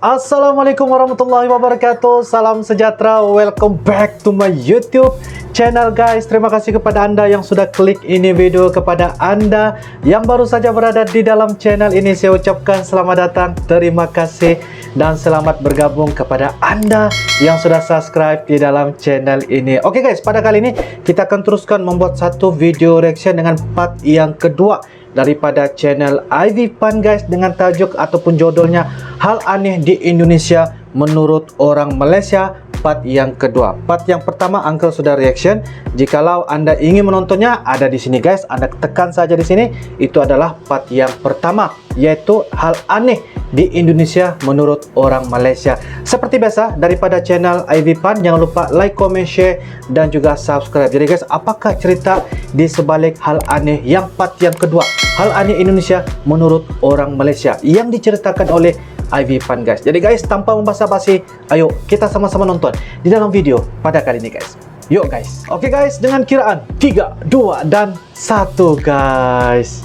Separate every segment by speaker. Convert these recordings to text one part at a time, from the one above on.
Speaker 1: Assalamualaikum warahmatullahi wabarakatuh. Salam sejahtera. Welcome back to my YouTube channel guys. Terima kasih kepada anda yang sudah klik ini video. Kepada anda yang baru saja berada di dalam channel ini, saya ucapkan selamat datang, terima kasih, dan selamat bergabung kepada anda yang sudah subscribe di dalam channel ini. Oke guys, pada kali ini kita akan teruskan membuat satu video reaction dengan part yang kedua daripada channel Ivy Fun guys, dengan tajuk ataupun judulnya Hal Aneh di Indonesia Menurut Orang Malaysia, part yang kedua. Part yang pertama Uncle sudah reaction. Jikalau anda ingin menontonnya, ada di sini guys. Anda tekan saja di sini. Itu adalah part yang pertama, yaitu Hal Aneh di Indonesia Menurut Orang Malaysia. Seperti biasa daripada channel Ivy Fun, jangan lupa like, comment, share, dan juga subscribe. Jadi guys, apakah cerita di sebalik hal aneh yang part yang kedua, Hal Aneh Indonesia Menurut Orang Malaysia, yang diceritakan oleh Ivy Fun guys. Jadi guys, tanpa membasa-basi, ayo kita sama-sama nonton di dalam video pada kali ini guys. Yuk guys. Oke guys, dengan kiraan 3, 2, dan 1 guys.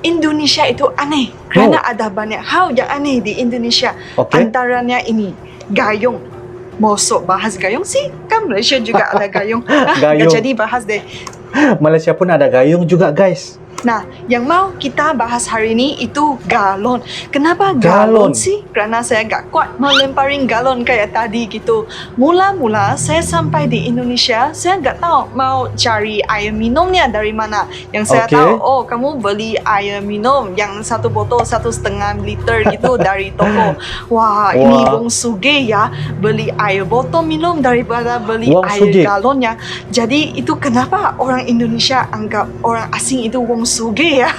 Speaker 2: Indonesia itu aneh kerana ada banyak hal yang aneh di Indonesia. Antaranya ini gayung. Mosok bahas gayung sih? Kan Malaysia juga ada gayung.
Speaker 1: Gayung.
Speaker 2: Jadi bahas deh.
Speaker 1: Malaysia pun ada gayung juga guys.
Speaker 2: Nah, yang mau kita bahas hari ini itu galon. Kenapa galon sih? Kerana saya gak kuat melemparin galon kayak tadi gitu. Mula-mula saya sampai di Indonesia, saya gak tahu mau cari air minumnya dari mana. Yang saya tahu, oh kamu beli air minum yang satu botol 1,5 liter gitu dari toko. Wah, ini wong sugih ya, beli air botol minum daripada beli air galonnya. Jadi itu kenapa orang Indonesia anggap orang asing itu wong sugih ya.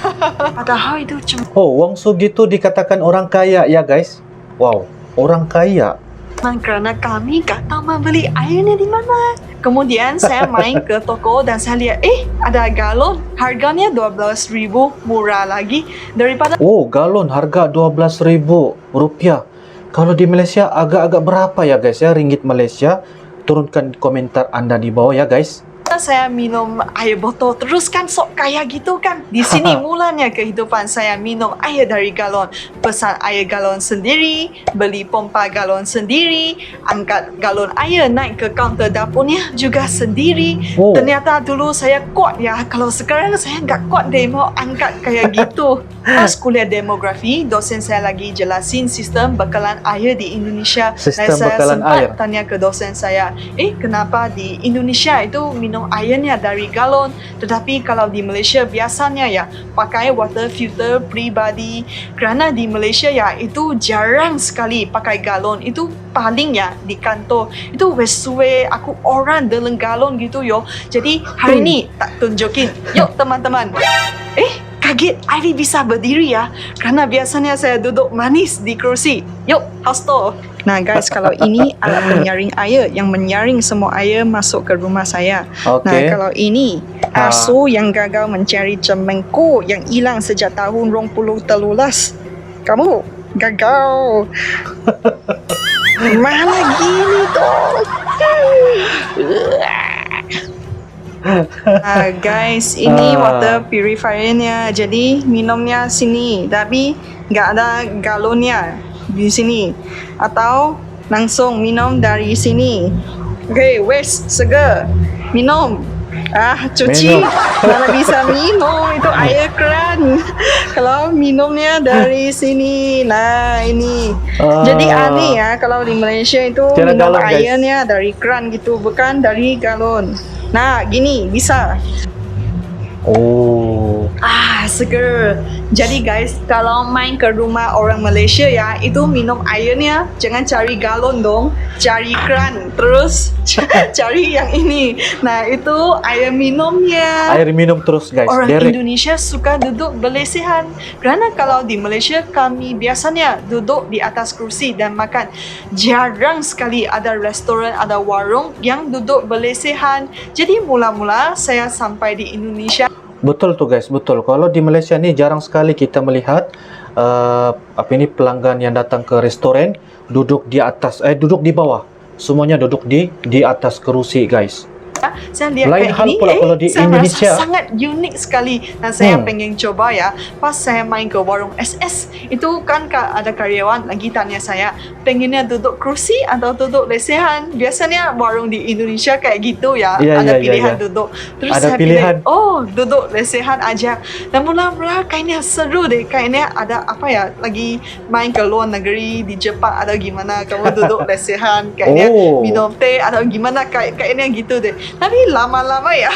Speaker 2: Padahal itu cuma
Speaker 1: wong sugih itu dikatakan orang kaya ya guys. Wow, orang kaya.
Speaker 2: Kerana kami gak tahu membeli airnya di mana. Kemudian saya main ke toko dan saya lihat, ada galon. Harganya 12,000, murah lagi daripada... Oh,
Speaker 1: galon harga 12,000 rupiah. Kalau di Malaysia agak-agak berapa ya guys ya, ringgit Malaysia? Turunkan komentar anda di bawah ya guys.
Speaker 2: Saya minum air botol terus kan, sok kaya gitu kan. Di sini mulanya kehidupan saya minum air dari galon. Pesan air galon sendiri, beli pompa galon sendiri, angkat galon air naik ke kaunter dapurnya juga sendiri. Ternyata dulu saya kuat ya. Kalau sekarang saya nggak kuat deh mau angkat kayak gitu. Pas kuliah demografi, dosen saya lagi jelasin sistem bekalan air di Indonesia.
Speaker 1: Sistem
Speaker 2: saya
Speaker 1: bekalan
Speaker 2: sempat
Speaker 1: air.
Speaker 2: Tanya ke dosen saya, kenapa di Indonesia itu minum airnya dari galon, tetapi kalau di Malaysia biasanya ya pakai water filter pribadi. Kerana di Malaysia ya itu jarang sekali pakai galon. Itu paling ya di kantor itu suwe aku orang dalam galon gitu yo. Jadi hari ini tak tunjukin. Yuk teman-teman. Kaget Ivy bisa berdiri ya, karena biasanya saya duduk manis di kursi. Yuk, hostel. Nah guys, kalau ini alat penyaring air yang menyaring semua air masuk ke rumah saya. Nah kalau ini asu yang gagal mencari cemengku yang hilang sejak tahun 2013. Kamu gagal. Mana gini dong. Guys, ini water purifiernya. Jadi minumnya sini, tapi nggak ada galonnya di sini. Atau langsung minum dari sini. Wes seger minum. Cuci mana bisa minum, itu air keran. Kalau minumnya dari sini, nah ini. Jadi aneh ya kalau di Malaysia itu minum airnya dari keran gitu, bukan dari galon. Nah, gini bisa. Seger. Jadi guys, kalau main ke rumah orang Malaysia ya, itu minum airnya jangan cari galon dong, cari keran. Terus cari yang ini. Nah, itu air minumnya.
Speaker 1: Air minum terus guys.
Speaker 2: Orang Indonesia suka duduk berlesehan. Kerana kalau di Malaysia kami biasanya duduk di atas kursi dan makan. Jarang sekali ada restoran, ada warung yang duduk berlesehan. Jadi mula-mula saya sampai di Indonesia.
Speaker 1: Betul tuh guys, betul. Kalau di Malaysia ni jarang sekali kita melihat pelanggan yang datang ke restoran duduk di atas, duduk di bawah. Semuanya duduk di atas kerusi guys.
Speaker 2: Saya lihat
Speaker 1: Lain
Speaker 2: kayak
Speaker 1: hal
Speaker 2: ini,
Speaker 1: pula kalau di
Speaker 2: saya
Speaker 1: Indonesia.
Speaker 2: merasa sangat unik sekali dan saya pengen coba ya. Pas saya main ke warung SS, itu kan ada karyawan lagi tanya saya, pengennya duduk kursi atau duduk lesehan. Biasanya warung di Indonesia kayak gitu ya,
Speaker 1: Iya,
Speaker 2: ada
Speaker 1: iya,
Speaker 2: pilihan
Speaker 1: iya.
Speaker 2: duduk. Terus
Speaker 1: Ada
Speaker 2: saya
Speaker 1: pilihan.
Speaker 2: pilih, oh duduk lesehan aja. Dan mula-mula kayaknya seru deh, kayaknya ada apa ya, lagi main ke luar negeri di Jepang atau gimana, kamu duduk lesehan, kayaknya minum teh atau gimana, kayaknya gitu deh. Tapi lama-lama ya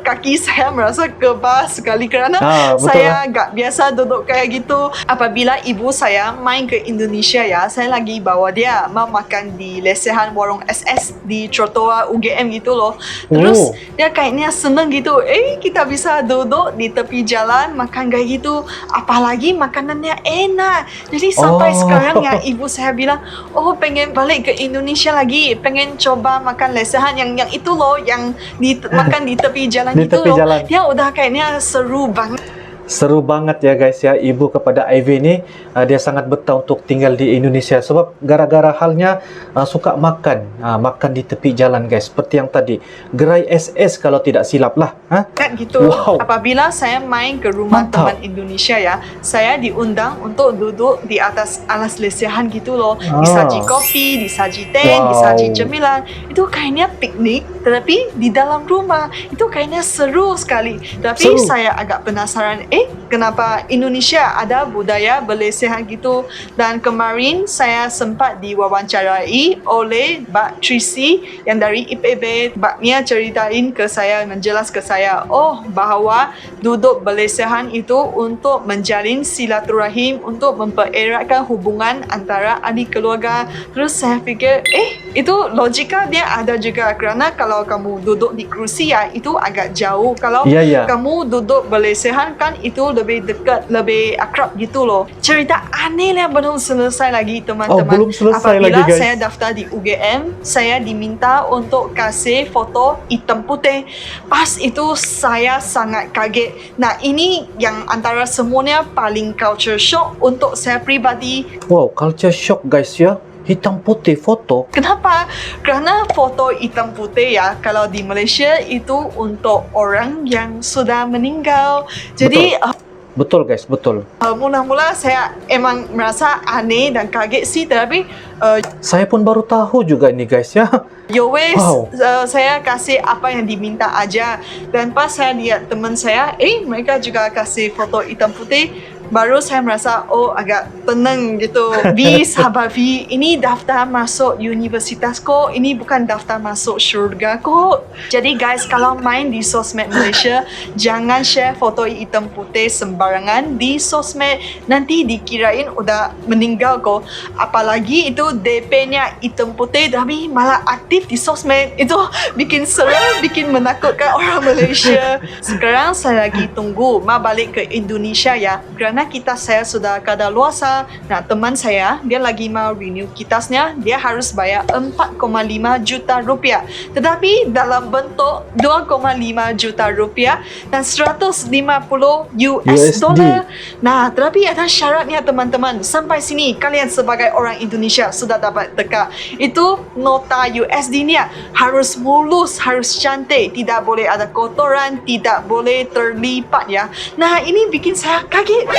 Speaker 2: kaki saya merasa kebal sekali karena
Speaker 1: betul
Speaker 2: saya nggak biasa duduk kayak gitu. Apabila ibu saya main ke Indonesia ya, saya lagi bawa dia mau makan di lesehan warung SS di trotoar UGM gitu loh. Terus dia kayaknya seneng gitu, kita bisa duduk di tepi jalan makan kayak gitu, apalagi makanannya enak. Jadi sampai sekarang ya ibu saya bilang, oh pengen balik ke Indonesia lagi, pengen coba makan lesehan yang itu loh, yang makan di tepi jalan
Speaker 1: Di
Speaker 2: itu
Speaker 1: tepi
Speaker 2: loh.
Speaker 1: jalan.
Speaker 2: Dia udah kayaknya seru banget.
Speaker 1: Seru banget ya guys ya, ibu kepada Ivy ini dia sangat betah untuk tinggal di Indonesia sebab gara-gara halnya suka makan di tepi jalan guys, seperti yang tadi gerai SS kalau tidak silap lah.
Speaker 2: Kan gitu.
Speaker 1: Wow.
Speaker 2: Apabila saya main ke rumah teman Indonesia ya, saya diundang untuk duduk di atas alas lesehan gitu loh. Disaji kopi, disaji teh, disaji cemilan. Itu kayaknya piknik, tetapi di dalam rumah. Itu kayaknya seru sekali. Tapi saya agak penasaran, kenapa Indonesia ada budaya berlesehan gitu. Dan kemarin saya sempat diwawancarai oleh Mbak Trisi yang dari IPB. Mbaknya ceritain ke saya, menjelas ke saya, bahawa duduk berlesehan itu untuk menjalin silaturahim, untuk mempereratkan hubungan antara ahli keluarga. Terus saya fikir, itu logika dia ada juga, kerana kalau kamu duduk di kerusi ya, itu agak jauh. Kalau kamu duduk berlesehan kan itu lebih dekat, lebih akrab gitu loh. Cerita aneh yang belum selesai lagi teman-teman.
Speaker 1: Belum selesai
Speaker 2: apabila
Speaker 1: lagi guys.
Speaker 2: Saya daftar di UGM, saya diminta untuk kasih foto hitam putih. Pas itu saya sangat kaget. Nah ini yang antara semuanya paling culture shock untuk saya pribadi.
Speaker 1: Wow, culture shock guys ya. Hitam putih foto.
Speaker 2: Kenapa? Kerana foto hitam putih ya, kalau di Malaysia itu untuk orang yang sudah meninggal. Jadi
Speaker 1: betul guys, betul.
Speaker 2: Mula-mula saya emang merasa aneh dan kaget sih, tapi
Speaker 1: saya pun baru tahu juga ini guys ya.
Speaker 2: Saya kasih apa yang diminta aja. Dan pas saya lihat teman saya, mereka juga kasih foto hitam putih, baru saya merasa agak tenang gitu. Vi, sabar Vi, ini daftar masuk universitas kok, ini bukan daftar masuk syurga kok. Jadi guys, kalau main di sosmed Malaysia, jangan share foto hitam putih sembarangan di sosmed, nanti dikirain udah meninggal kok. Apalagi itu DP-nya hitam putih tapi malah aktif di sosmed, itu bikin serem, bikin menakutkan orang Malaysia. Sekarang saya lagi tunggu mau balik ke Indonesia ya, kerana saya sudah kadaluarsa. Nah, teman saya, dia lagi mau renew kitasnya, dia harus bayar 4,5 juta rupiah. Tetapi dalam bentuk 2,5 juta rupiah dan 150 US dollar. Nah, tetapi ada syaratnya teman-teman. Sampai sini, kalian sebagai orang Indonesia sudah dapat teka. Itu nota USD-nya harus mulus, harus cantik, tidak boleh ada kotoran, tidak boleh terlipat ya. Nah, ini bikin saya kaget.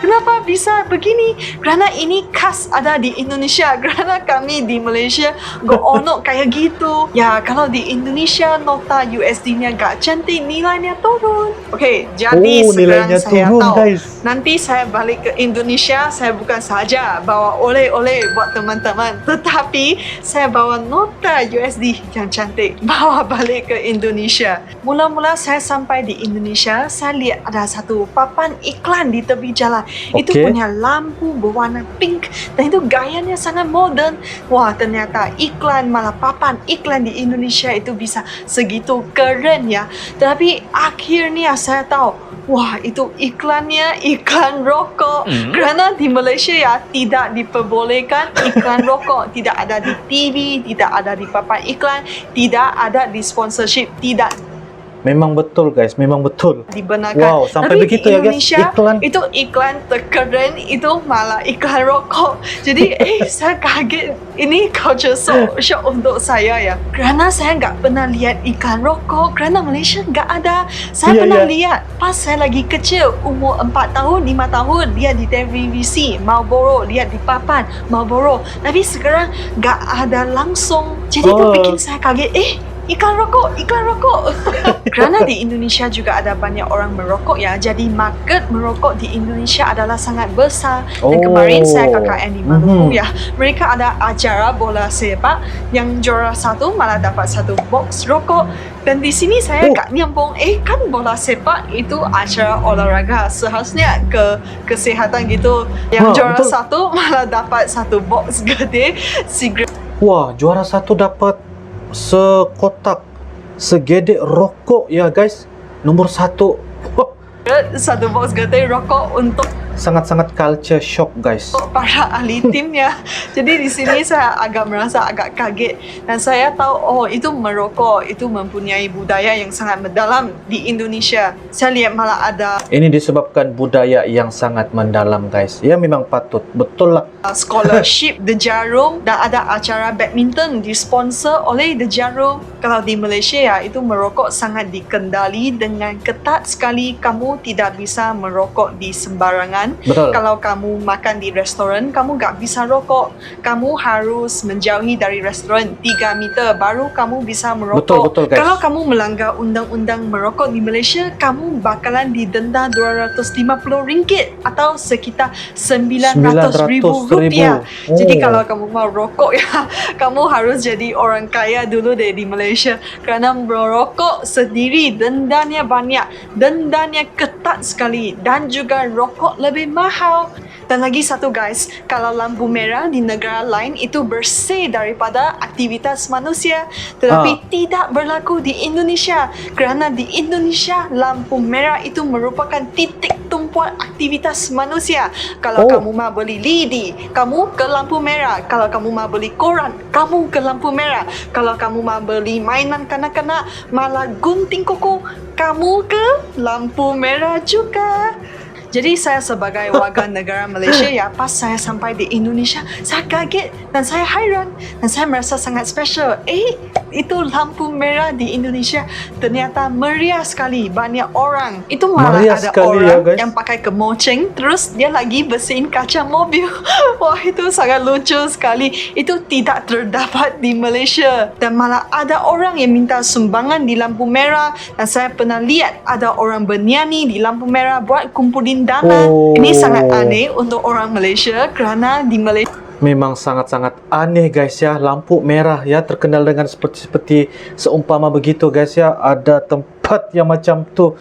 Speaker 2: Kenapa bisa begini? Kerana ini khas ada di Indonesia. Kerana kami di Malaysia gak onok kayak gitu. Ya, kalau di Indonesia nota USD-nya gak cantik, nilainya turun. Okey, jadi sekarang saya
Speaker 1: turun,
Speaker 2: tahu.
Speaker 1: Guys.
Speaker 2: Nanti saya balik ke Indonesia, saya bukan sahaja bawa oleh-oleh buat teman-teman, tetapi saya bawa nota USD yang cantik, bawa balik ke Indonesia. Mula-mula saya sampai di Indonesia, saya lihat ada satu papan iklan di tepi jalan. Itu punya lampu berwarna pink dan itu gayanya sangat moden. Wah, ternyata iklan, malah papan iklan di Indonesia itu bisa segitu keren ya. Tetapi akhirnya saya tahu, wah, itu iklannya iklan rokok. Kerana di Malaysia ya tidak diperbolehkan iklan rokok. Tidak ada di TV, tidak ada di papan iklan, tidak ada di sponsorship, tidak.
Speaker 1: Memang betul guys, memang betul.
Speaker 2: Dibenarkan.
Speaker 1: Wow, sampai
Speaker 2: Tapi
Speaker 1: begitu
Speaker 2: di
Speaker 1: ya guys.
Speaker 2: Indonesia, itu iklan terkeren itu malah iklan rokok. Jadi saya kaget, ini culture shock untuk saya ya. Kerana saya nggak pernah lihat iklan rokok, kerana Malaysia nggak ada. Saya pernah lihat pas saya lagi kecil, umur 4 tahun, 5 tahun, lihat di televisi Marlboro, lihat di papan Marlboro. Tapi sekarang nggak ada langsung. Jadi itu bikin saya kaget, iklan rokok. Kerana di Indonesia juga ada banyak orang merokok ya. Jadi market merokok di Indonesia adalah sangat besar. Dan kemarin saya KKN di Maluku ya. Mereka ada acara bola sepak yang juara 1 malah dapat 1 box rokok. Dan di sini saya gak nyambung, kan bola sepak itu acara olahraga. Seharusnya kesehatan gitu. Yang juara betul. 1 malah dapat 1 box gede cigarette.
Speaker 1: Wah, juara 1 dapat sekotak segede rokok ya guys. Nomor 1.
Speaker 2: Satu box gede rokok untuk
Speaker 1: sangat-sangat culture shock guys.
Speaker 2: Para ahli timnya. Jadi di sini saya merasa agak kaget dan saya tahu itu merokok itu mempunyai budaya yang sangat mendalam di Indonesia. Saya lihat malah ada
Speaker 1: ini disebabkan budaya yang sangat mendalam guys. Ya memang patut, betul lah.
Speaker 2: Scholarship The Jarum dan ada acara badminton disponsor oleh The Jarum. Kalau di Malaysia ya itu merokok sangat dikendali dengan ketat sekali. Kamu tidak bisa merokok di sembarangan.
Speaker 1: Betul.
Speaker 2: Kalau kamu makan di restoran, kamu gak bisa rokok. Kamu harus menjauhi dari restoran 3 meter baru kamu bisa merokok.
Speaker 1: Betul guys.
Speaker 2: Kalau kamu melanggar undang-undang merokok di Malaysia, kamu bakalan didenda RM250 atau sekitar RM900,000. Jadi kalau kamu mau rokok ya, kamu harus jadi orang kaya dulu deh di Malaysia. Kerana merokok sendiri dendanya banyak, dendanya ketat sekali dan juga rokok lebih mahal. Dan lagi satu guys, kalau lampu merah di negara lain itu bersih daripada aktivitas manusia, tetapi tidak berlaku di Indonesia. Kerana di Indonesia lampu merah itu merupakan titik tumpuan aktivitas manusia. Kalau kamu mau beli lidi, kamu ke lampu merah. Kalau kamu mau beli koran, kamu ke lampu merah. Kalau kamu mau beli mainan kanak-kanak, malah gunting kuku, kamu ke lampu merah juga. Jadi saya sebagai warga negara Malaysia ya, pas saya sampai di Indonesia, saya kaget dan saya hairan dan saya merasa sangat special. Itu lampu merah di Indonesia ternyata meriah sekali. Banyak orang. Itu malah meriah ada orang ya, yang pakai kemoceng terus dia lagi bersihin kaca mobil. Wah, itu sangat lucu sekali. Itu tidak terdapat di Malaysia. Dan malah ada orang yang minta sumbangan di lampu merah. Dan saya pernah lihat ada orang bernyanyi di lampu merah buat kumpulin dana. Ini sangat aneh untuk orang Malaysia kerana di Malaysia
Speaker 1: memang sangat-sangat aneh guys ya. Lampu merah ya terkenal dengan seperti seumpama begitu guys ya. Ada tempat yang macam tu.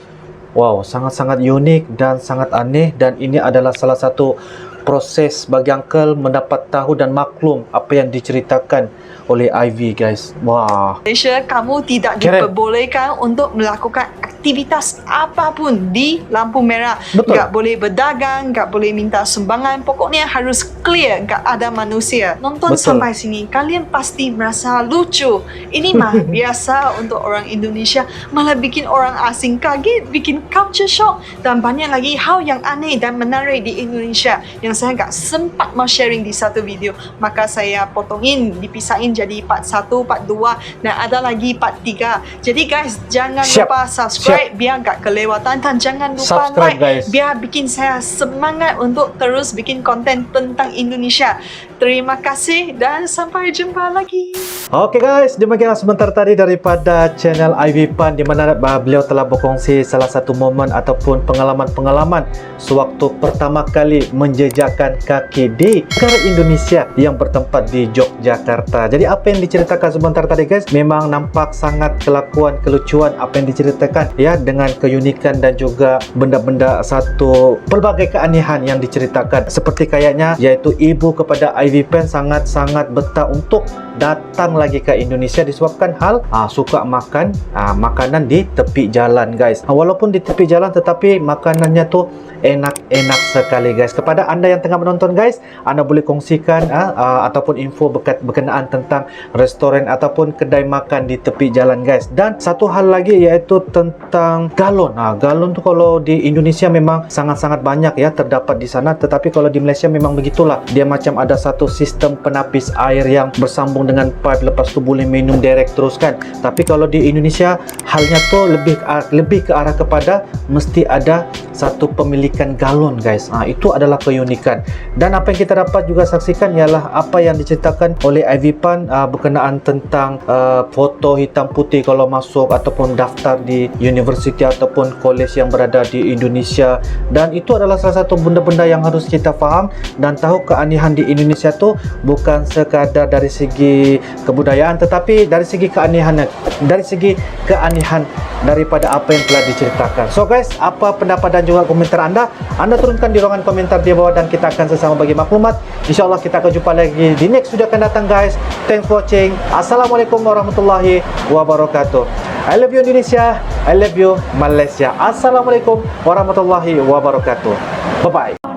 Speaker 1: Wow, sangat-sangat unik dan sangat aneh. Dan ini adalah salah satu proses bagi uncle mendapat tahu dan maklum apa yang diceritakan oleh Ivy guys. Wah,
Speaker 2: Malaysia kamu tidak diperbolehkan untuk melakukan aktivitas apapun di lampu merah.
Speaker 1: Betul.
Speaker 2: Gak boleh berdagang, gak boleh minta sumbangan. Pokoknya harus clear, gak ada manusia. Nonton sampai sini, kalian pasti merasa lucu. Ini mah biasa untuk orang Indonesia, malah bikin orang asing kaget, bikin culture shock. Dan banyak lagi hal yang aneh dan menarik di Indonesia yang saya gak sempat mau sharing di satu video. Maka saya potongin, dipisahin jadi part 1, part 2 dan ada lagi part 3. Jadi guys, jangan lupa subscribe biar gak kelewatan dan jangan lupa like biar bikin saya semangat untuk terus bikin konten tentang Indonesia. Terima kasih dan sampai jumpa lagi.
Speaker 1: Oke guys, demikianlah sebentar tadi daripada channel Ivy Pan, di mana beliau telah berkongsi salah satu momen ataupun pengalaman-pengalaman sewaktu pertama kali menjejakkan kaki di negara Indonesia yang bertempat di Yogyakarta. Jadi apa yang diceritakan sebentar tadi guys, memang nampak sangat kelakuan, kelucuan apa yang diceritakan ya, dengan keunikan dan juga benda-benda satu pelbagai keanehan yang diceritakan. Seperti kayaknya yaitu ibu kepada Ivy Pan sangat-sangat betah untuk datang lagi ke Indonesia disebabkan hal suka makan makanan di tepi jalan, guys. Walaupun di tepi jalan tetapi makanannya tuh enak-enak sekali, guys. Kepada anda yang tengah menonton, guys, anda boleh kongsikan ataupun info berkenaan tentang restoran ataupun kedai makan di tepi jalan, guys. Dan satu hal lagi yaitu tentang galon. Galon tuh kalau di Indonesia memang sangat-sangat banyak ya terdapat di sana, tetapi kalau di Malaysia memang begitulah. Dia macam ada satu sistem penapis air yang bersambung dengan pipe, lepas tu boleh minum direct terus kan. Tapi kalau di Indonesia halnya tuh lebih ke arah kepada mesti ada satu pemilikan galon, guys. Itu adalah keunikan. Dan apa yang kita dapat juga saksikan ialah apa yang diceritakan oleh Ivy Pan berkenaan tentang foto hitam putih kalau masuk ataupun daftar di universiti ataupun college yang berada di Indonesia. Dan itu adalah salah satu benda-benda yang harus kita faham dan tahu keanehan di Indonesia tu bukan sekadar dari segi kebudayaan, tetapi dari segi keanehan daripada apa yang telah diceritakan. So guys, apa pendapat dan juga komentar anda turunkan di ruangan komentar di bawah dan kita akan sesama bagi maklumat. InsyaAllah kita akan jumpa lagi di next video akan datang, guys. Thanks for watching. Assalamualaikum warahmatullahi wabarakatuh. I love you Indonesia, I love you Malaysia. Assalamualaikum warahmatullahi wabarakatuh. Bye bye.